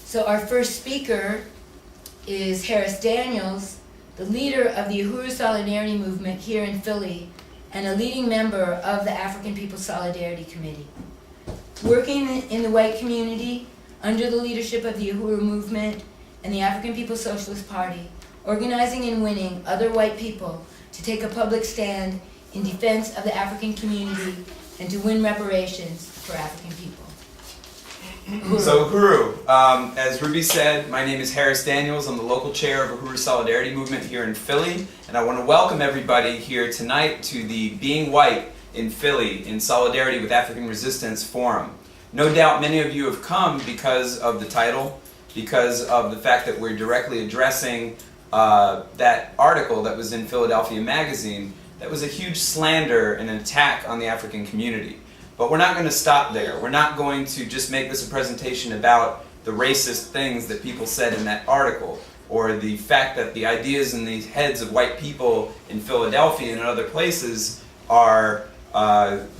So our first speaker is Harris Daniels, the leader of the Uhuru Solidarity Movement here in Philly and a leading member of the African People's Solidarity Committee. Working in the white community under the leadership of the Uhuru Movement and the African People's Socialist Party, organizing and winning other white people to take a public stand in defense of the African community and to win reparations for African people. So Uhuru, as Ruby said, my name is Harris Daniels. I'm the local chair of Uhuru Solidarity Movement here in Philly, and I want to welcome everybody here tonight to the Being White in Philly in Solidarity with African Resistance Forum. No doubt many of you have come because of the title, because of the fact that we're directly addressing that article that was in Philadelphia Magazine that was a huge slander and an attack on the African community. But we're not going to stop there. We're not going to just make this a presentation about the racist things that people said in that article, or the fact that the ideas in the heads of white people in Philadelphia and in other places are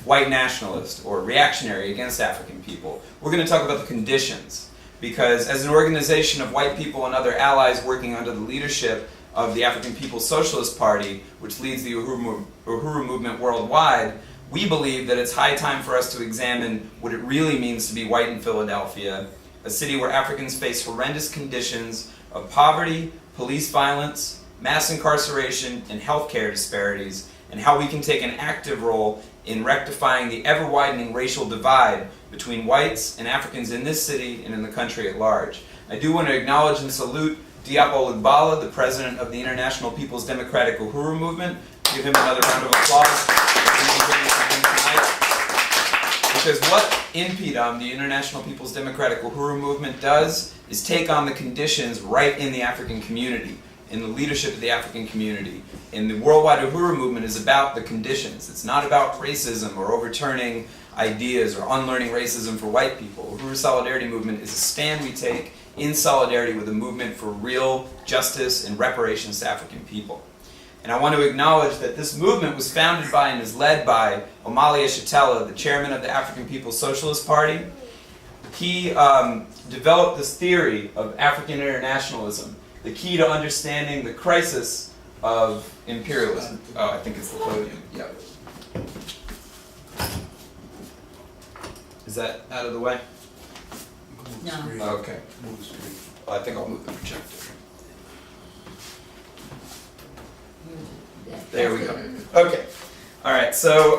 white nationalist or reactionary against African people. We're going to talk about the conditions, because as an organization of white people and other allies working under the leadership of the African People's Socialist Party, which leads the Uhuru movement worldwide, we believe that it's high time for us to examine what it really means to be white in Philadelphia, a city where Africans face horrendous conditions of poverty, police violence, mass incarceration, and healthcare disparities, and how we can take an active role in rectifying the ever-widening racial divide between whites and Africans in this city and in the country at large. I do want to acknowledge and salute Diop Olugbala, the president of the International People's Democratic Uhuru Movement. Give him another round of applause. Because what INPDUM, the International People's Democratic Uhuru Movement, does is take on the conditions right in the African community, in the leadership of the African community. And the worldwide Uhuru movement is about the conditions. It's not about racism or overturning ideas or unlearning racism for white people. Uhuru Solidarity Movement is a stand we take in solidarity with a movement for real justice and reparations to African people. And I want to acknowledge that this movement was founded by and is led by Omali Yeshitela, the chairman of the African People's Socialist Party. He developed this theory of African internationalism, the key to understanding the crisis of imperialism. Oh, I think it's the podium. Yep. Is that out of the way? No. Okay. Well, I think I'll move the projector. There we go. Okay. All right. So,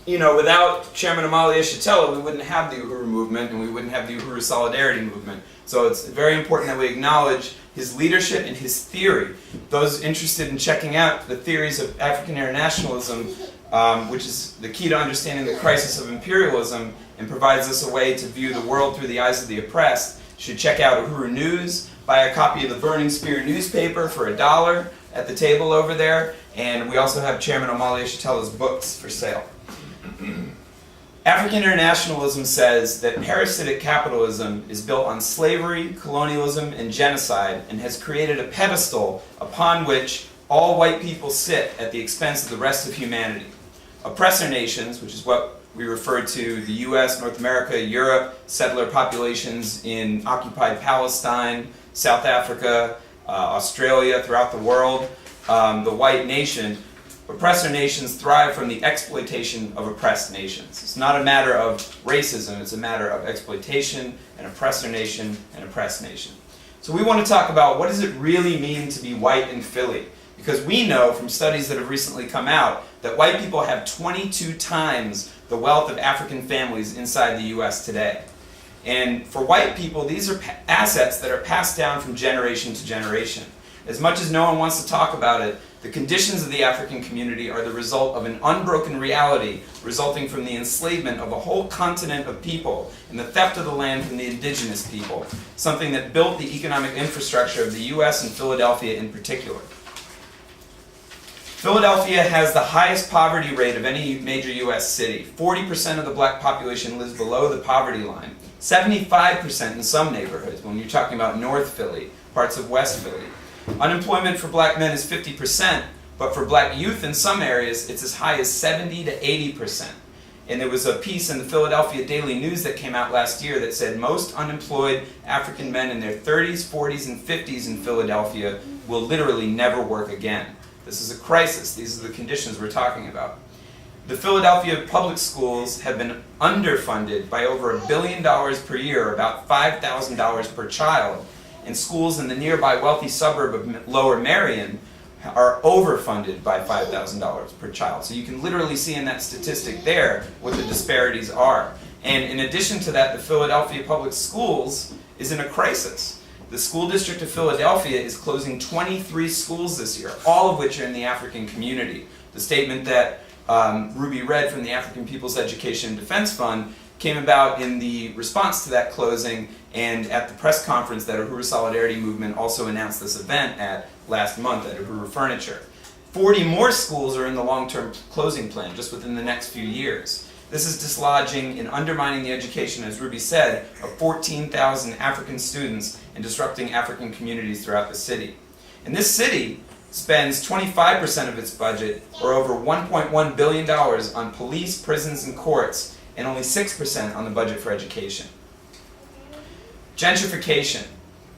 without Chairman Omali Yeshitela, we wouldn't have the Uhuru movement and we wouldn't have the Uhuru Solidarity movement. So it's very important that we acknowledge his leadership and his theory. Those interested in checking out the theories of African internationalism, which is the key to understanding the crisis of imperialism and provides us a way to view the world through the eyes of the oppressed, should check out Uhuru News, buy a copy of the Burning Spear newspaper for $1 at the table over there, and we also have Chairman Omali Yeshitela's books for sale. African internationalism says that parasitic capitalism is built on slavery, colonialism, and genocide, and has created a pedestal upon which all white people sit at the expense of the rest of humanity. Oppressor nations, which is what we refer to the US, North America, Europe, settler populations in occupied Palestine, South Africa, Australia, throughout the world, the white nation. Oppressor nations thrive from the exploitation of oppressed nations. It's not a matter of racism, it's a matter of exploitation, an oppressor nation, an oppressed nation. So we want to talk about what does it really mean to be white in Philly? Because we know from studies that have recently come out that white people have 22 times the wealth of African families inside the US today. And for white people, these are assets that are passed down from generation to generation. As much as no one wants to talk about it, the conditions of the African community are the result of an unbroken reality resulting from the enslavement of a whole continent of people and the theft of the land from the indigenous people, something that built the economic infrastructure of the US and Philadelphia in particular. Philadelphia has the highest poverty rate of any major US city. 40% of the black population lives below the poverty line. 75% in some neighborhoods, when you're talking about North Philly, parts of West Philly. Unemployment for black men is 50%, but for black youth in some areas, it's as high as 70 to 80%. And there was a piece in the Philadelphia Daily News that came out last year that said most unemployed African men in their 30s, 40s, and 50s in Philadelphia will literally never work again. This is a crisis. These are the conditions we're talking about. The Philadelphia public schools have been underfunded by over $1 billion per year, about $5,000 per child, and schools in the nearby wealthy suburb of Lower Merion are overfunded by $5,000 per child. So you can literally see in that statistic there what the disparities are. And in addition to that, the Philadelphia Public Schools is in a crisis. The School District of Philadelphia is closing 23 schools this year, all of which are in the African community. The statement that Ruby read from the African People's Education and Defense Fund came about in the response to that closing and at the press conference that Uhuru Solidarity Movement also announced this event at last month at Uhuru Furniture. 40 more schools are in the long-term closing plan just within the next few years. This is dislodging and undermining the education, as Ruby said, of 14,000 African students and disrupting African communities throughout the city. And this city spends 25% of its budget, or over $1.1 billion, on police, prisons, and courts, and only 6% on the budget for education. Gentrification.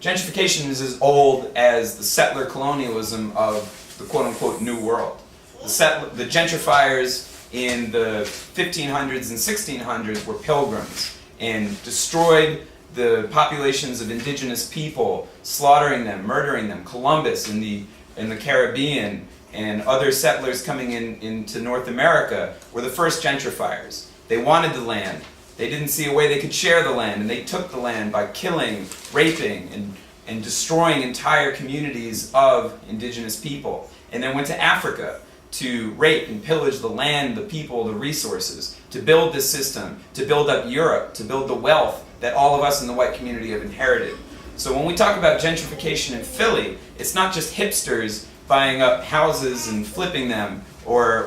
Gentrification is as old as the settler colonialism of the quote-unquote New World. The gentrifiers in the 1500s and 1600s were pilgrims and destroyed the populations of indigenous people, slaughtering them, murdering them. Columbus in the Caribbean and other settlers coming into North America were the first gentrifiers. They wanted the land. They didn't see a way they could share the land, and they took the land by killing, raping, and destroying entire communities of indigenous people. And then went to Africa to rape and pillage the land, the people, the resources, to build this system, to build up Europe, to build the wealth that all of us in the white community have inherited. So when we talk about gentrification in Philly, it's not just hipsters buying up houses and flipping them, or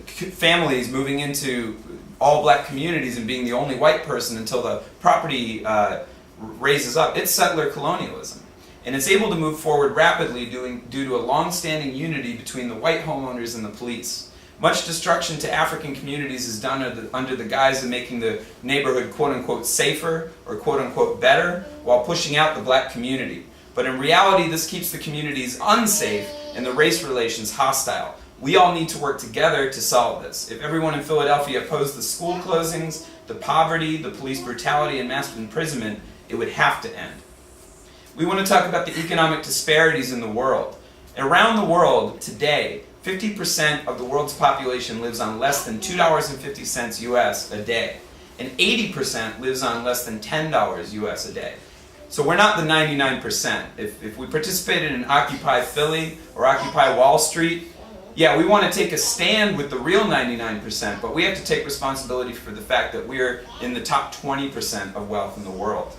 families moving into all black communities and being the only white person until the property raises up. It's settler colonialism. And it's able to move forward rapidly due to a long-standing unity between the white homeowners and the police. Much destruction to African communities is done under the guise of making the neighborhood quote-unquote safer or quote-unquote better while pushing out the black community. But in reality, this keeps the communities unsafe and the race relations hostile. We all need to work together to solve this. If everyone in Philadelphia opposed the school closings, the poverty, the police brutality, and mass imprisonment, it would have to end. We want to talk about the economic disparities in the world. Around the world today, 50% of the world's population lives on less than $2.50 US a day, and 80% lives on less than $10 US a day. So we're not the 99%. If we participated in Occupy Philly or Occupy Wall Street, yeah, we want to take a stand with the real 99%, but we have to take responsibility for the fact that we're in the top 20% of wealth in the world.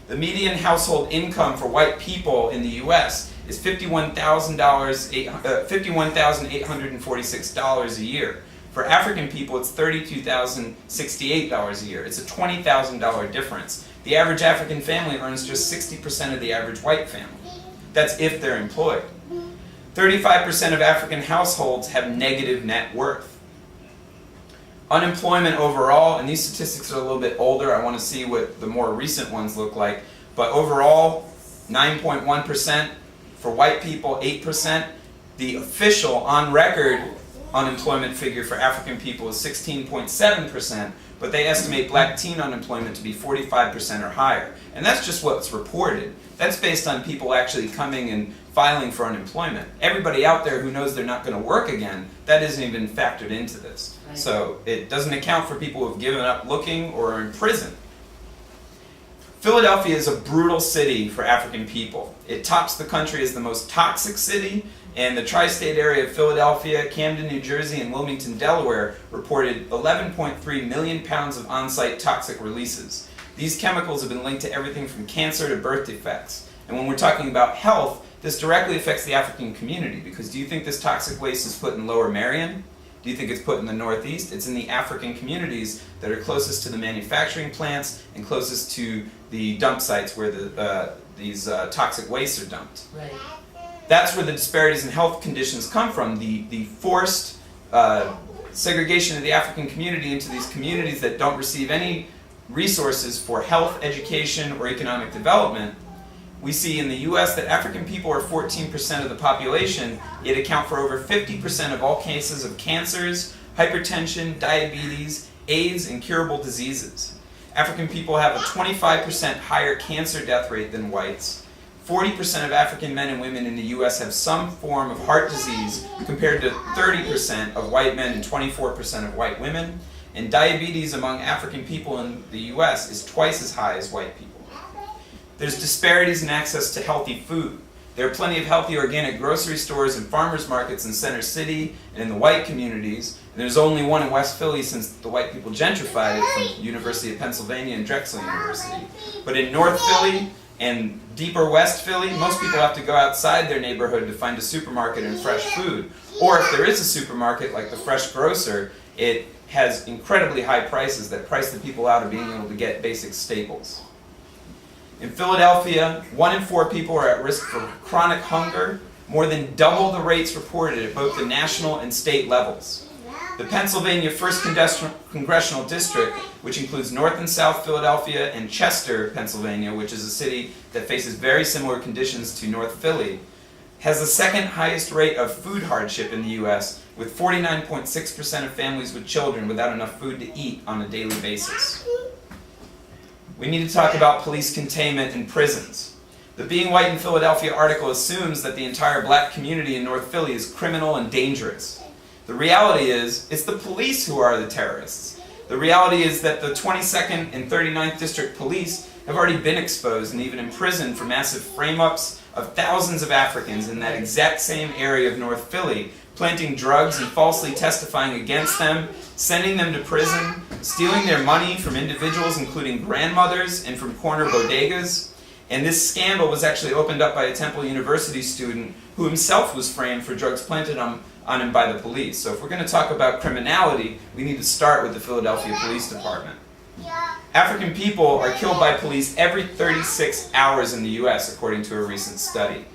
The median household income for white people in the US is $51,846 a year. For African people, it's $32,068 a year. It's a $20,000 difference. The average African family earns just 60% of the average white family. That's if they're employed. 35% of African households have negative net worth. Unemployment overall, and these statistics are a little bit older, I want to see what the more recent ones look like, but overall, 9.1%, for white people, 8%. The official, on-record unemployment figure for African people is 16.7%, but they estimate black teen unemployment to be 45% or higher. And that's just what's reported. That's based on people actually coming and filing for unemployment. Everybody out there who knows they're not going to work again, that isn't even factored into this. Right. So it doesn't account for people who have given up looking or are in prison. Philadelphia is a brutal city for African people. It tops the country as the most toxic city, and the tri-state area of Philadelphia, Camden, New Jersey, and Wilmington, Delaware reported 11.3 million pounds of on-site toxic releases. These chemicals have been linked to everything from cancer to birth defects. And when we're talking about health, this directly affects the African community, because do you think this toxic waste is put in Lower Merion? Do you think it's put in the Northeast? It's in the African communities that are closest to the manufacturing plants and closest to the dump sites where these toxic wastes are dumped. Right. That's where the disparities in health conditions come from, the forced segregation of the African community into these communities that don't receive any resources for health, education, or economic development, we see in the US that African people are 14% of the population, yet account for over 50% of all cases of cancers, hypertension, diabetes, AIDS, and curable diseases. African people have a 25% higher cancer death rate than whites. 40% of African men and women in the US have some form of heart disease compared to 30% of white men and 24% of white women. And diabetes among African people in the US is twice as high as white people. There's disparities in access to healthy food. There are plenty of healthy organic grocery stores and farmers markets in Center City and in the white communities. And there's only one in West Philly since the white people gentrified it from University of Pennsylvania and Drexel University. But in North Philly and deeper West Philly, most people have to go outside their neighborhood to find a supermarket and fresh food. Or if there is a supermarket like the Fresh Grocer, it has incredibly high prices that price the people out of being able to get basic staples. In Philadelphia, 1 in 4 people are at risk for chronic hunger, more than double the rates reported at both the national and state levels. The Pennsylvania 1st Congressional District, which includes North and South Philadelphia and Chester, Pennsylvania, which is a city that faces very similar conditions to North Philly, has the second highest rate of food hardship in the US, with 49.6% of families with children without enough food to eat on a daily basis. We need to talk about police containment in prisons. The Being White in Philadelphia article assumes that the entire black community in North Philly is criminal and dangerous. The reality is, it's the police who are the terrorists. The reality is that the 22nd and 39th District Police have already been exposed and even imprisoned for massive frame-ups of thousands of Africans in that exact same area of North Philly, planting drugs and falsely testifying against them, sending them to prison, stealing their money from individuals including grandmothers and from corner bodegas. And this scandal was actually opened up by a Temple University student who himself was framed for drugs planted on him by the police. So if we're going to talk about criminality, we need to start with the Philadelphia Police Department. African people are killed by police every 36 hours in the US, according to a recent study.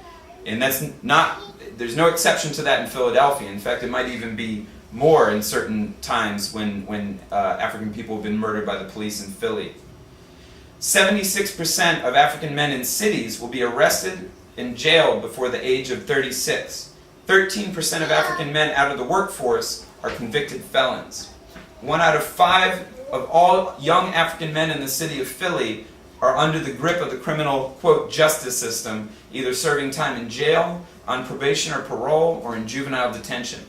And there's no exception to that in Philadelphia. In fact, it might even be more in certain times when African people have been murdered by the police in Philly. 76% of African men in cities will be arrested and jailed before the age of 36. 13% of African men out of the workforce are convicted felons. 1 out of 5 of all young African men in the city of Philly are under the grip of the criminal, quote, justice system, either serving time in jail, on probation or parole, or in juvenile detention.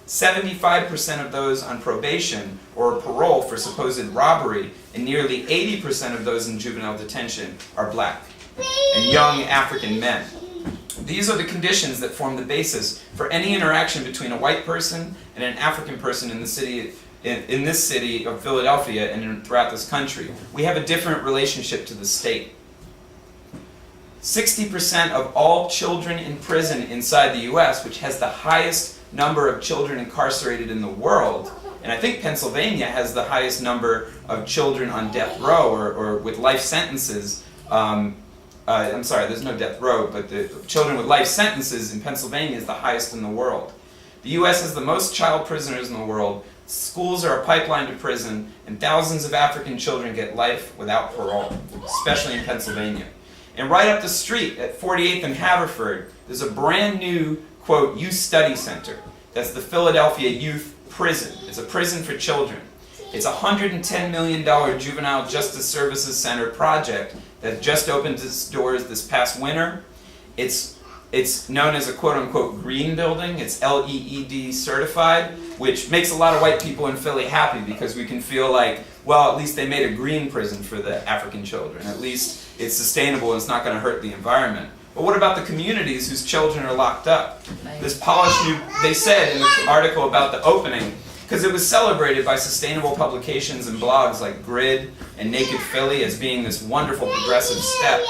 75% of those on probation or parole for supposed robbery, and nearly 80% of those in juvenile detention are black and young African men. These are the conditions that form the basis for any interaction between a white person and an African person in the city, in this city of Philadelphia and throughout this country. We have a different relationship to the state. 60% of all children in prison inside the US, which has the highest number of children incarcerated in the world, and I think Pennsylvania has the highest number of children on death row or with life sentences. I'm sorry, there's no death row, but the children with life sentences in Pennsylvania is the highest in the world. The US has the most child prisoners in the world. Schools are a pipeline to prison, and thousands of African children get life without parole, especially in Pennsylvania. And right up the street at 48th and Haverford, there's a brand new, quote, youth study center. That's the Philadelphia Youth Prison. It's a prison for children. It's a $110 million juvenile justice services center project that just opened its doors this past winter. It's known as a quote-unquote green building. It's LEED certified, which makes a lot of white people in Philly happy because we can feel like, well, at least they made a green prison for the African children. At least it's sustainable and it's not going to hurt the environment. But what about the communities whose children are locked up? This polished new, they said in the article about the opening, because it was celebrated by sustainable publications and blogs like Grid and Naked Philly as being this wonderful progressive step.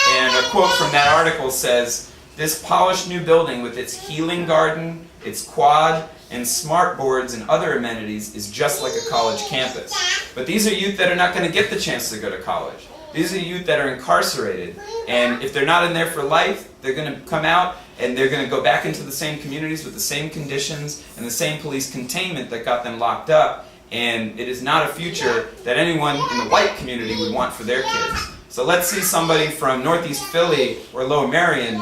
And a quote from that article says, "This polished new building with its healing garden, its quad, and smart boards and other amenities is just like a college campus." But these are youth that are not going to get the chance to go to college. These are youth that are incarcerated, and if they're not in there for life, they're going to come out and they're going to go back into the same communities with the same conditions and the same police containment that got them locked up, and it is not a future that anyone in the white community would want for their kids. So let's see somebody from Northeast Philly or Lower Merion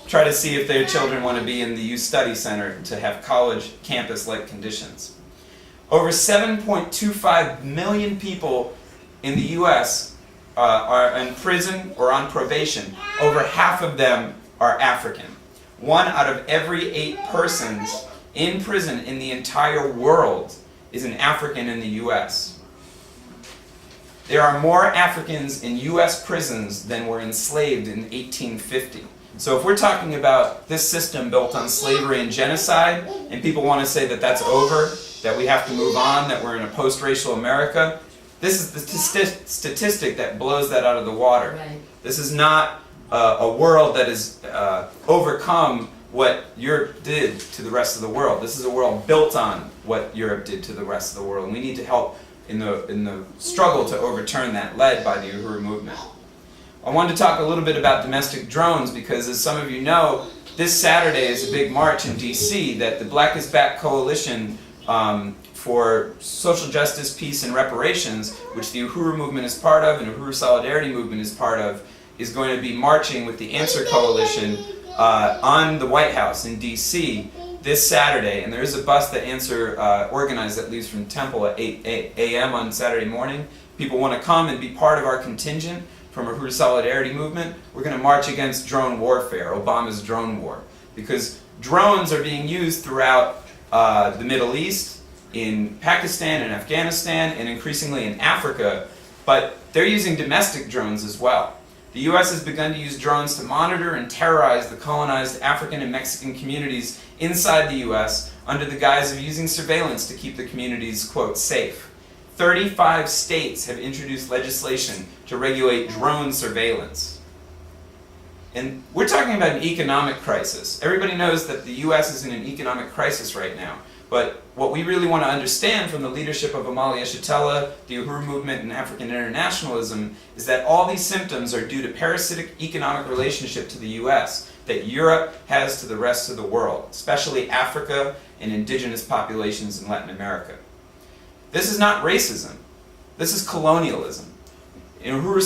try to see if their children want to be in the Youth Study Center to have college campus-like conditions. Over 7.25 million people in the U.S. Are in prison or on probation. Over half of them are African. 1 out of every 8 persons in prison in the entire world is an African in the U.S. There are more Africans in U.S. prisons than were enslaved in 1850. So if we're talking about this system built on slavery and genocide, and people want to say that that's over, that we have to move on, that we're in a post-racial America, this is the statistic that blows that out of the water. Right. This is not a world that has overcome what Europe did to the rest of the world. This is a world built on what Europe did to the rest of the world. And we need to help in the struggle to overturn that, led by the Uhuru movement. I wanted to talk a little bit about domestic drones because, as some of you know, this Saturday is a big march in D.C. that the Black is Back Coalition for Social Justice, Peace, and Reparations, which the Uhuru movement is part of and Uhuru Solidarity movement is part of, is going to be marching with the Answer Coalition on the White House in D.C. this Saturday. And there is a bus that Answer organized that leaves from Temple at 8 a.m. on Saturday morning. People want to come and be part of our contingent from Uhuru Solidarity movement. We're going to march against drone warfare, Obama's drone war, because drones are being used throughout the Middle East, in Pakistan and Afghanistan, and increasingly in Africa, but they're using domestic drones as well. The U.S. has begun to use drones to monitor and terrorize the colonized African and Mexican communities inside the U.S. under the guise of using surveillance to keep the communities, quote, safe. 35 states have introduced legislation to regulate drone surveillance. And we're talking about an economic crisis. Everybody knows that the U.S. is in an economic crisis right now. But what we really want to understand from the leadership of Omali Yeshitela, the Uhuru movement, and African internationalism is that all these symptoms are due to parasitic economic relationship to the U.S. that Europe has to the rest of the world, especially Africa and indigenous populations in Latin America. This is not racism. This is colonialism. In Uhuru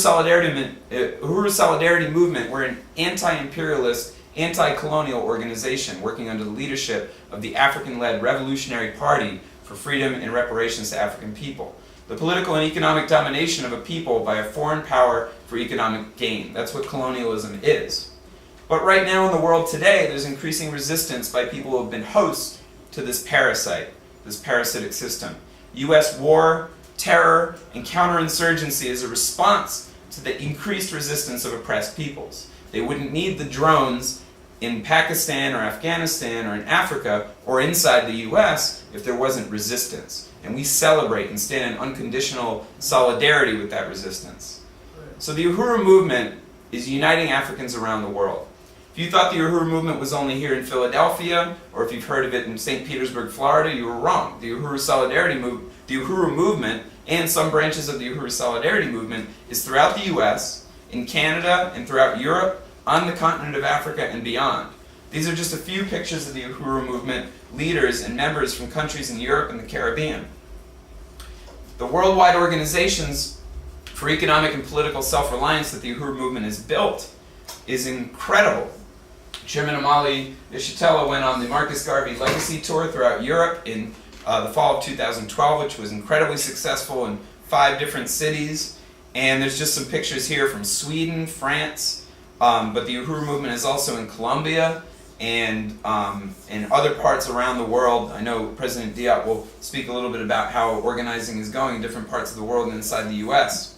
Solidarity movement, we're an anti-imperialist, anti-colonial organization working under the leadership of the African-led Revolutionary Party for freedom and reparations to African people. The political and economic domination of a people by a foreign power for economic gain. That's what colonialism is. But right now in the world today, there's increasing resistance by people who have been hosts to this parasite, this parasitic system. U.S. war, terror, and counterinsurgency is a response to the increased resistance of oppressed peoples. They wouldn't need the drones in Pakistan or Afghanistan or in Africa or inside the U.S. if there wasn't resistance. And we celebrate and stand in unconditional solidarity with that resistance. So the Uhuru movement is uniting Africans around the world. If you thought the Uhuru movement was only here in Philadelphia, or if you've heard of it in St. Petersburg, Florida, you were wrong. The Uhuru movement and some branches of the Uhuru Solidarity movement is throughout the U.S., in Canada, and throughout Europe, on the continent of Africa, and beyond. These are just a few pictures of the Uhuru movement leaders and members from countries in Europe and the Caribbean. The worldwide organizations for economic and political self-reliance that the Uhuru movement has built is incredible. Chairman Omali Yeshitela went on the Marcus Garvey Legacy Tour throughout Europe in the fall of 2012, which was incredibly successful in 5 different cities. And there's just some pictures here from Sweden, France, but the Uhuru movement is also in Colombia and in other parts around the world. I know President Diop will speak a little bit about how organizing is going in different parts of the world and inside the U.S.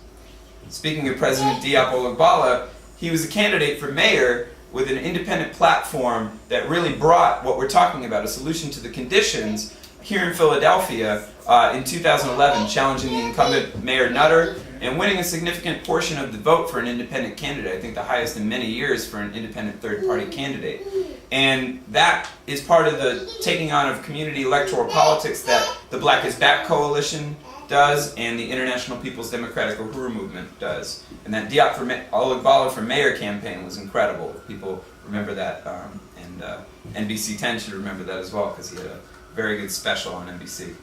Speaking of President Diop Olugbala, he was a candidate for mayor with an independent platform that really brought what we're talking about, a solution to the conditions, here in Philadelphia in 2011, challenging the incumbent Mayor Nutter and winning a significant portion of the vote for an independent candidate. I think the highest in many years for an independent third-party candidate. And that is part of the taking on of community electoral politics that the Black is Back Coalition does and the International People's Democratic Uhuru Movement does. And that Diop Olugbala for Mayor campaign was incredible. People remember that, and NBC 10 should remember that as well because he had a very good special on NBC.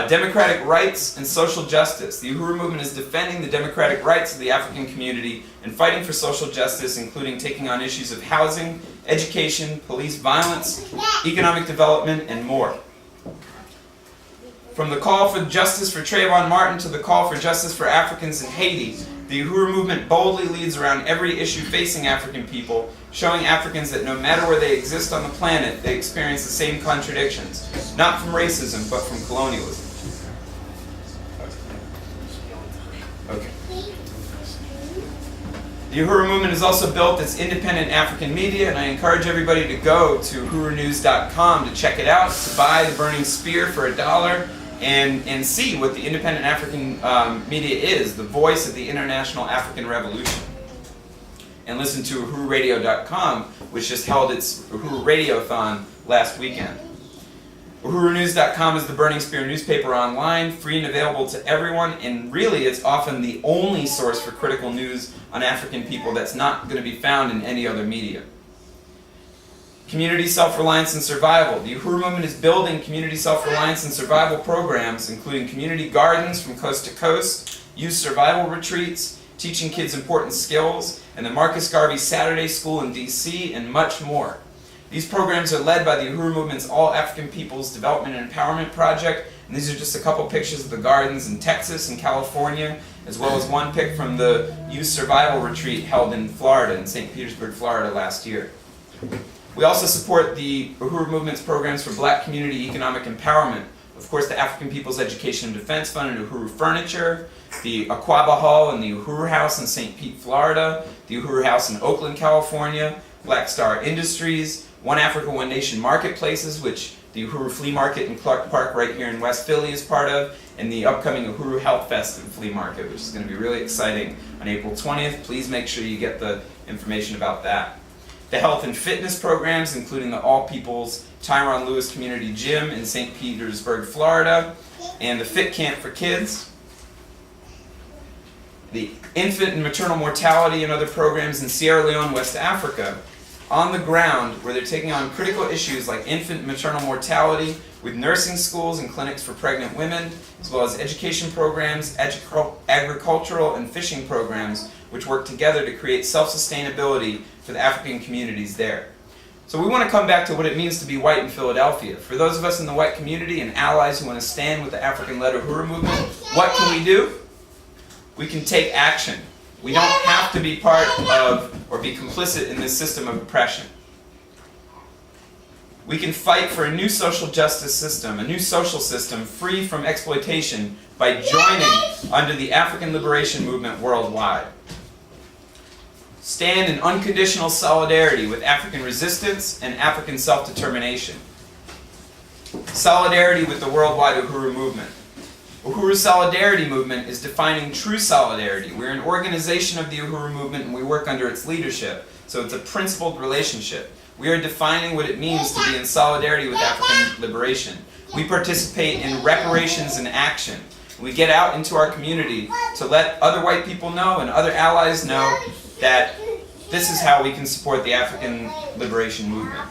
Democratic rights and social justice. The Uhuru Movement is defending the democratic rights of the African community and fighting for social justice, including taking on issues of housing, education, police violence, economic development, and more. From the call for justice for Trayvon Martin to the call for justice for Africans in Haiti, the Uhuru Movement boldly leads around every issue facing African people, showing Africans that no matter where they exist on the planet, they experience the same contradictions, not from racism, but from colonialism. Okay. The Uhuru Movement has also built its independent African media, and I encourage everybody to go to uhurunews.com to check it out, to buy The Burning Spear for $1, and see what the independent African media is, the voice of the international African revolution. And listen to uhururadio.com, which just held its Uhuru Radiothon last weekend. Uhurunews.com is the Burning Spear newspaper online, free and available to everyone, and really it's often the only source for critical news on African people that's not going to be found in any other media. Community self-reliance and survival. The Uhuru Movement is building community self-reliance and survival programs, including community gardens from coast to coast, youth survival retreats, teaching kids important skills, and the Marcus Garvey Saturday School in DC, and much more. These programs are led by the Uhuru Movement's All African Peoples Development and Empowerment Project, and these are just a couple pictures of the gardens in Texas and California, as well as one pic from the Youth Survival Retreat held in Florida, in St. Petersburg, Florida last year. We also support the Uhuru Movement's programs for Black community economic empowerment. Of course, the African People's Education and Defense Fund and Uhuru Furniture, the Aquaba Hall and the Uhuru House in St. Pete, Florida, the Uhuru House in Oakland, California, Black Star Industries, One Africa, One Nation Marketplaces, which the Uhuru Flea Market in Clark Park right here in West Philly is part of, and the upcoming Uhuru Health Fest and Flea Market, which is going to be really exciting on April 20th. Please make sure you get the information about that. The health and fitness programs, including the All People's Tyron Lewis Community Gym in St. Petersburg, Florida, and the Fit Camp for Kids. The infant and maternal mortality and other programs in Sierra Leone, West Africa, on the ground where they're taking on critical issues like infant and maternal mortality with nursing schools and clinics for pregnant women, as well as education programs, agricultural and fishing programs, which work together to create self-sustainability for the African communities there. So we want to come back to what it means to be white in Philadelphia. For those of us in the white community and allies who want to stand with the African-led Uhuru Movement, what can we do? We can take action. We don't have to be part of or be complicit in this system of oppression. We can fight for a new social justice system, a new social system free from exploitation by joining under the African liberation movement worldwide. Stand in unconditional solidarity with African resistance and African self-determination. Solidarity with the worldwide Uhuru movement. Uhuru Solidarity Movement is defining true solidarity. We're an organization of the Uhuru Movement and we work under its leadership, so it's a principled relationship. We are defining what it means to be in solidarity with African liberation. We participate in reparations and action. We get out into our community to let other white people know and other allies know that this is how we can support the African liberation movement.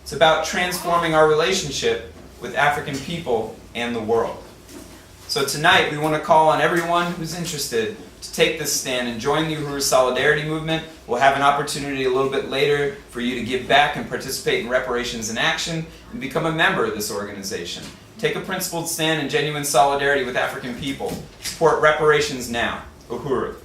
It's about transforming our relationship with African people and the world. So tonight we want to call on everyone who's interested to take this stand and join the Uhuru Solidarity Movement. We'll have an opportunity a little bit later for you to give back and participate in reparations in action and become a member of this organization. Take a principled stand in genuine solidarity with African people. Support reparations now. Uhuru.